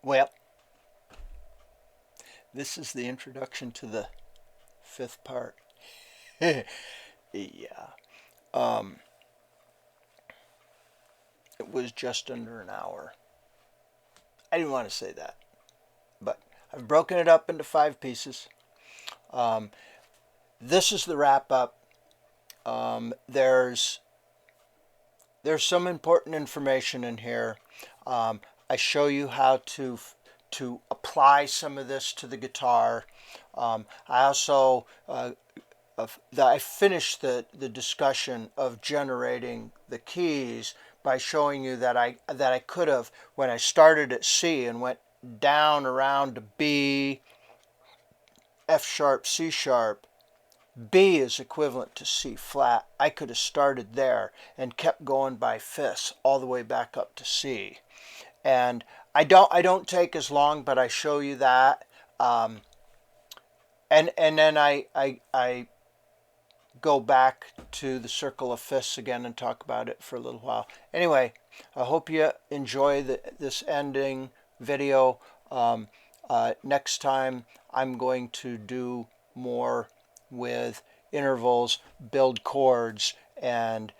Well, this is the introduction to the fifth part. Yeah. Um, it was just under an hour. I didn't want to say that, but I've broken it up into 5 pieces. This is the wrap up. There's some important information in here. I show you how to apply some of this to the guitar. I also I finished the discussion of generating the keys by showing you that I could have, when I started at C and went down around to B, F sharp, C sharp, B is equivalent to C flat. I could have started there and kept going by fifths all the way back up to C. And I don't take as long, but I show you that. And then I go back to the circle of fifths again and talk about it for a little while. Anyway, I hope you enjoy this ending video. Next time I'm going to do more with intervals, build chords, and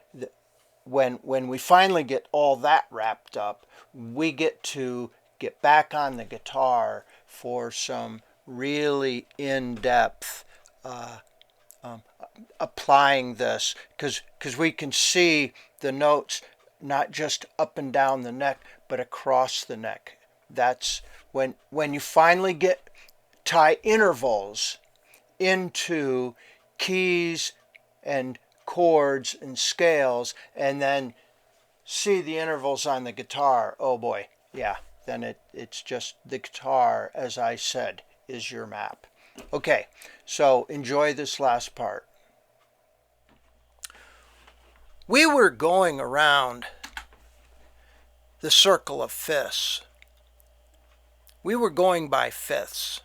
when we finally get all that wrapped up, we get to get back on the guitar for some really in-depth applying this, because we can see the notes not just up and down the neck, but across the neck. That's when you finally tie intervals into keys and chords and scales, and then see the intervals on the guitar. Oh boy, yeah, then it's just the guitar, as I said, is your map. Okay, so enjoy this last part. We were going around the circle of fifths. We were going by fifths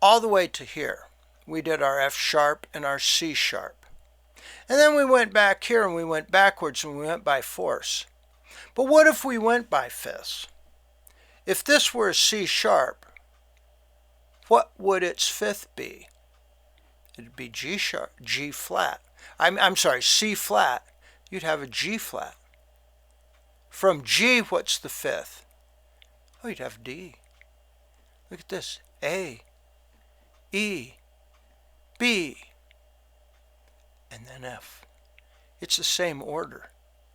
all the way to here. We did our F sharp and our C sharp. And then we went back here and we went backwards and we went by fourths. But what if we went by fifths? If this were a C sharp, what would its fifth be? It'd be G sharp, G flat. I'm sorry, C flat. You'd have a G flat. From G, what's the fifth? Oh, you'd have D. Look at this. A, E, B, and then F. It's the same order.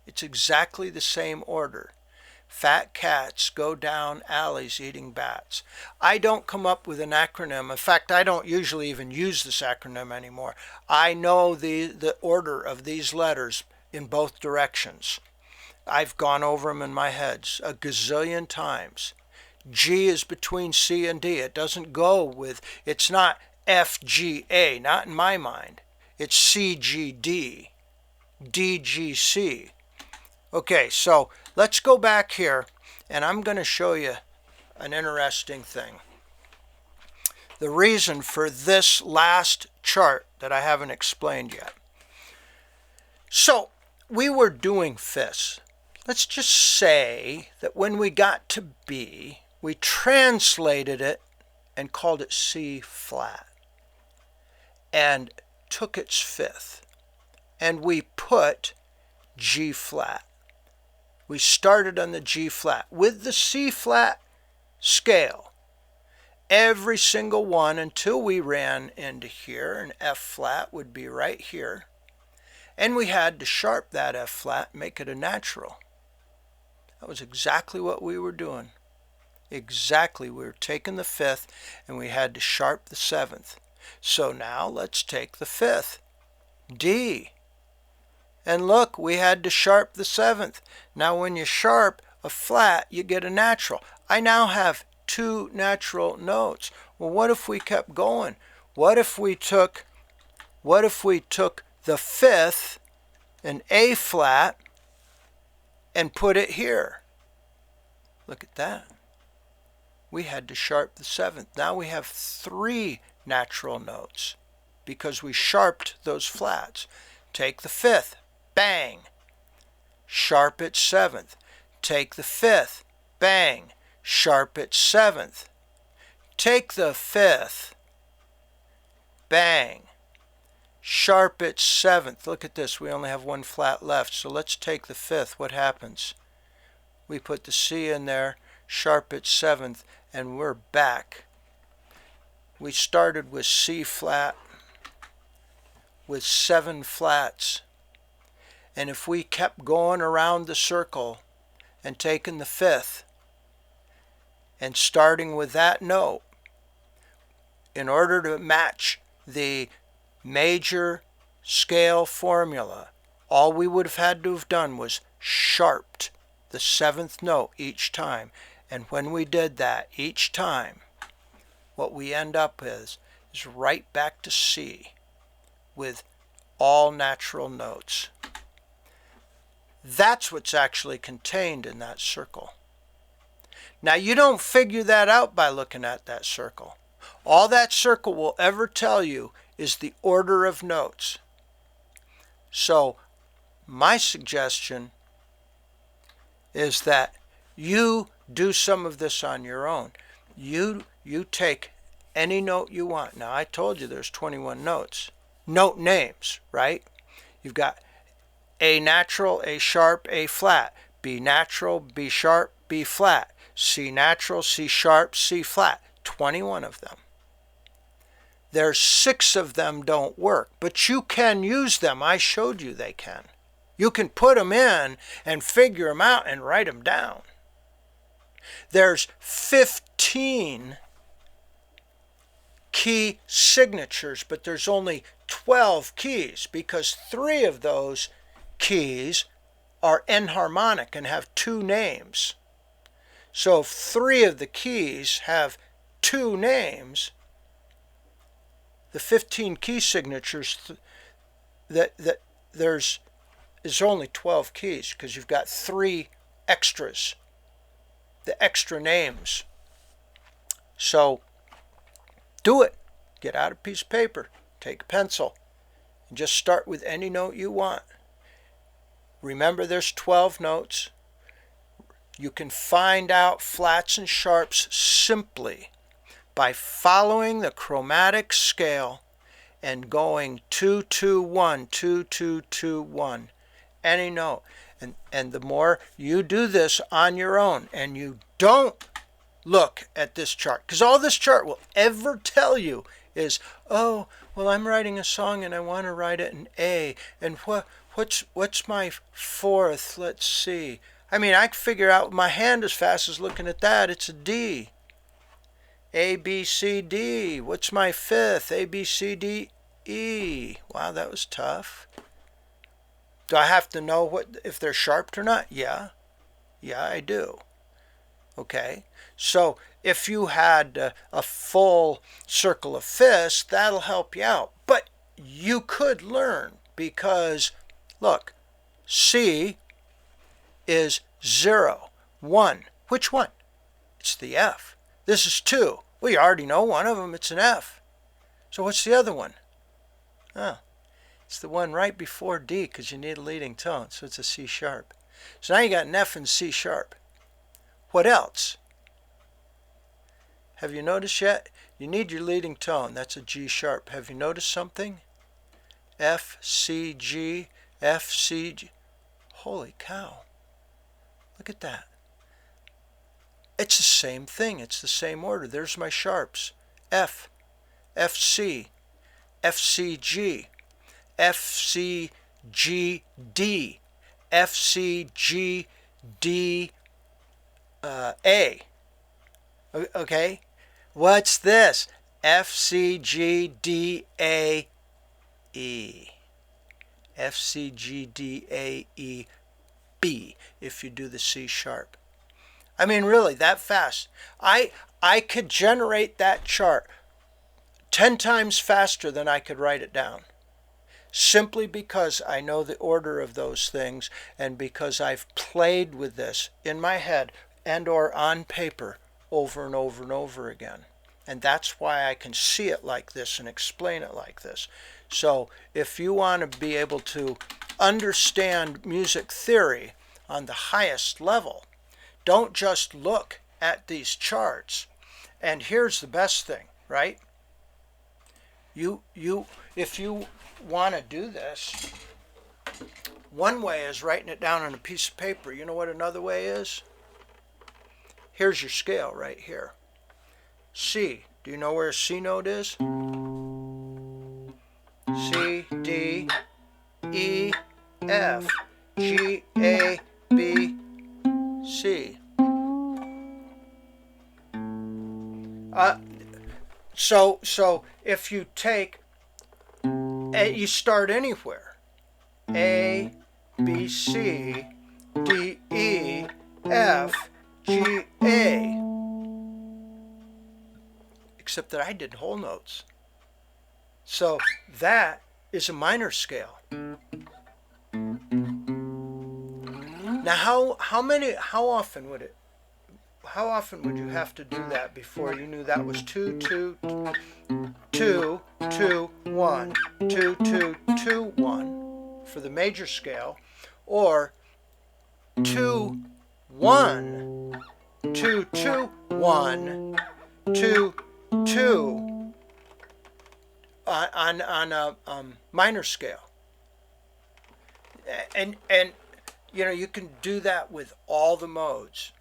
It's exactly the same order. Fat cats go down alleys eating bats. I don't come up with an acronym. In fact, I don't usually even use this acronym anymore. I know the order of these letters in both directions. I've gone over them in my head a gazillion times. G is between C and D. It doesn't go with, it's not F, G, A, not in my mind. It's C, G, D, D, G, C. Okay, so let's go back here, and I'm going to show you an interesting thing. The reason for this last chart that I haven't explained yet. So we were doing fifths. Let's just say that when we got to B, we translated it and called it C flat and took its fifth, and we put G flat. We started on the G flat with the C flat scale, every single one until we ran into here, and F flat would be right here, and we had to sharp that F flat, make it a natural. That was exactly what we were doing. Exactly, we were taking the fifth and we had to sharp the seventh. So now let's take the fifth, D. And look, we had to sharp the seventh. Now when you sharp a flat, you get a natural. I now have 2 natural notes. Well, what if we kept going? What if we took the fifth, an A flat, and put it here? Look at that. We had to sharp the seventh. Now we have 3 natural notes because we sharped those flats. Take the fifth, bang, sharp its seventh. Take the fifth, bang, sharp its seventh. Take the fifth, bang, sharp its seventh. Look at this, we only have one flat left, so let's take the fifth. What happens? We put the C in there, sharp its seventh, and we're back. We started with C flat with 7 flats. And if we kept going around the circle and taking the fifth and starting with that note, in order to match the major scale formula, all we would have had to have done was sharped the 7th note each time. And when we did that each time, what we end up with is right back to C with all natural notes. That's what's actually contained in that circle. Now, you don't figure that out by looking at that circle. All that circle will ever tell you is the order of notes. So, my suggestion is that you do some of this on your own. You take any note you want. Now, I told you there's 21 notes. Note names, right? You've got A natural, A sharp, A flat, B natural, B sharp, B flat, C natural, C sharp, C flat. 21 of them. There's 6 of them don't work, but you can use them. I showed you they can. You can put them in and figure them out and write them down. There's 15 key signatures, but there's only 12 keys because 3 of those keys are enharmonic and have 2 names. So if 3 of the keys have 2 names, the 15 key signatures, there's only 12 keys because you've got 3 extras, the extra names. So do it. Get out a piece of paper, take a pencil, and just start with any note you want. Remember, there's 12 notes. You can find out flats and sharps simply by following the chromatic scale and going 2-2-1, 2-2-2-1, any note. And the more you do this on your own and you don't look at this chart, because all this chart will ever tell you is, oh, well, I'm writing a song and I want to write it in A, and what's my 4th? Let's see. I mean, I can figure out with my hand as fast as looking at that. It's a D. A, B, C, D. What's my 5th? A, B, C, D, E. Wow, that was tough. Do I have to know if they're sharped or not? Yeah. Yeah, I do. Okay. So if you had a full circle of fifths, that'll help you out. But you could learn because, look, C is 0, 1. Which one? It's the F. This is 2. Well, you already know one of them. It's an F. So what's the other one? Oh, it's the one right before D because you need a leading tone. So it's a C sharp. So now you got an F and C sharp. What else? Have you noticed yet? You need your leading tone. That's a G sharp. Have you noticed something? F, C, G, F, C, G. Holy cow. Look at that. It's the same thing. It's the same order. There's my sharps. F, F, C, F, C, G, F, C, G, D, F, C, G, D, A. Okay? What's this? F, C, G, D, A, E. F, C, G, D, A, E, B, if you do the C sharp. I mean, really, that fast. I could generate that chart 10 times faster than I could write it down. Simply because I know the order of those things and because I've played with this in my head and or on paper over and over and over again. And that's why I can see it like this and explain it like this. So if you want to be able to understand music theory on the highest level, don't just look at these charts. And here's the best thing, right? If you want to do this, one way is writing it down on a piece of paper. You know what another way is? Here's your scale right here. C. Do you know where a C note is? C, D, E, F, G, A, B, C. So if you take, you start anywhere. A, B, C, D, E, F, G, A. Except that I did whole notes. So that is a minor scale. Now how often would you have to do that before you knew that was 2, 2, 2, 2, 1, 2, 2, 2, 1 for the major scale, or 2, 1, 2, 2, 1, 2, 2 on a minor scale. And you know, you can do that with all the modes.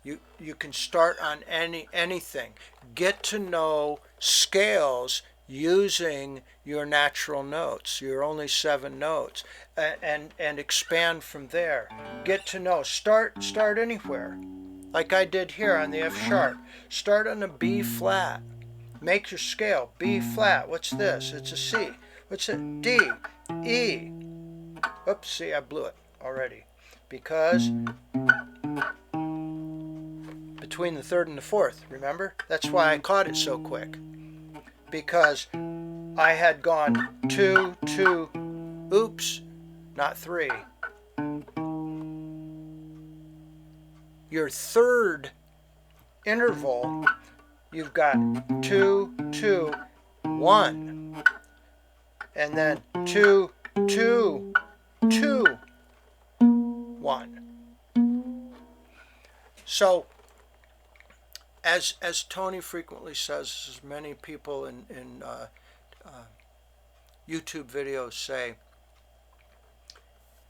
You can start on anything. Get to know scales using your natural notes, your only 7 notes, and expand from there. Get to know. Start anywhere, like I did here on the F sharp. Start on a B flat. Make your scale B flat. What's this? It's a C. What's it? D, E. Oops, see, I blew it already, because between the 3rd and the 4th, remember? That's why I caught it so quick, because I had gone 2, 2, oops, not 3. Your 3rd interval, you've got 2, 2, 1, and then 2, 2, 2, 1. So, as Tony frequently says, as many people in YouTube videos say,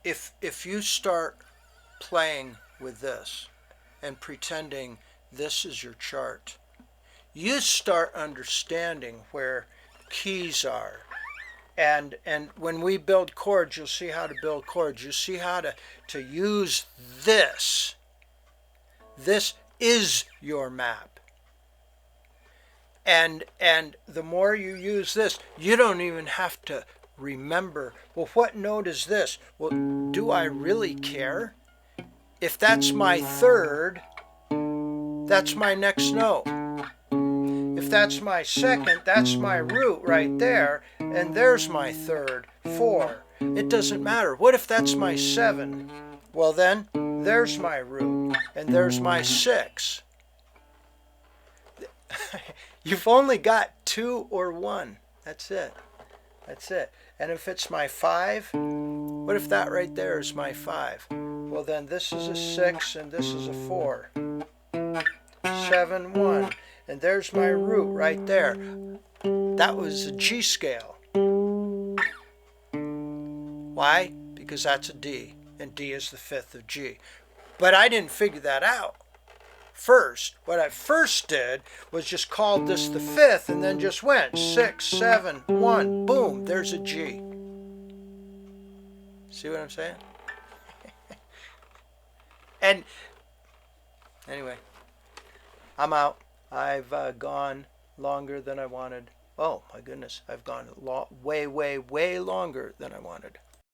if you start playing with this and pretending this is your chart, you start understanding where keys are. And when we build chords, you'll see how to build chords. You see how to use this. This is your map. And the more you use this, you don't even have to remember, well, what note is this? Well, do I really care? If that's my 3rd, that's my next note. If that's my 2nd, that's my root right there, and there's my 3rd, 4. It doesn't matter. What if that's my 7? Well then, there's my root, and there's my 6. You've only got 2 or 1. That's it. That's it. And if it's my 5, what if that right there is my 5? Well then, this is a 6, and this is a 4. 7, 1. And there's my root right there. That was a G scale. Why? Because that's a D, and D is the 5th of G. But I didn't figure that out first. What I first did was just called this the 5th, and then just went 6, 7, 1, boom, there's a G. See what I'm saying? And anyway, I'm out. I've gone longer than I wanted. Oh my goodness, I've gone way, way, way longer than I wanted.